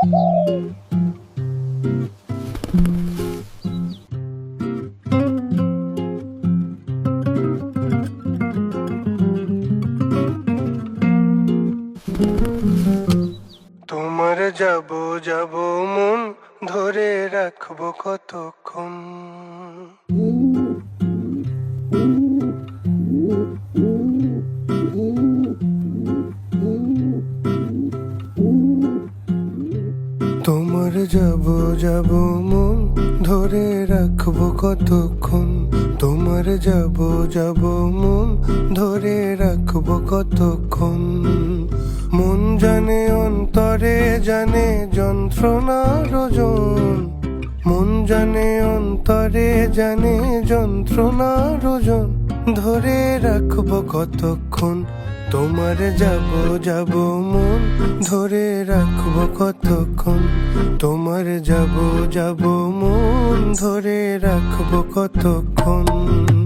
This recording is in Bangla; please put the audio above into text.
তোমার যাব যাব মন ধরে রাখবো কতক্ষণ। তোমার যাব যাব মন ধরে রাখবো কতক্ষণ। তোমার যাব যাব মন ধরে রাখবো কতক্ষণ। মন জানে অন্তরে জানে যন্ত্রণার ওজন। মন জানে অন্তরে জানে যন্ত্রণার ওজন। ধরে রাখবো কতক্ষণ। তোমার যাব যাব মন ধরে রাখবো কতক্ষণ। তোমার যাব যাব মন ধরে রাখবো কতক্ষণ।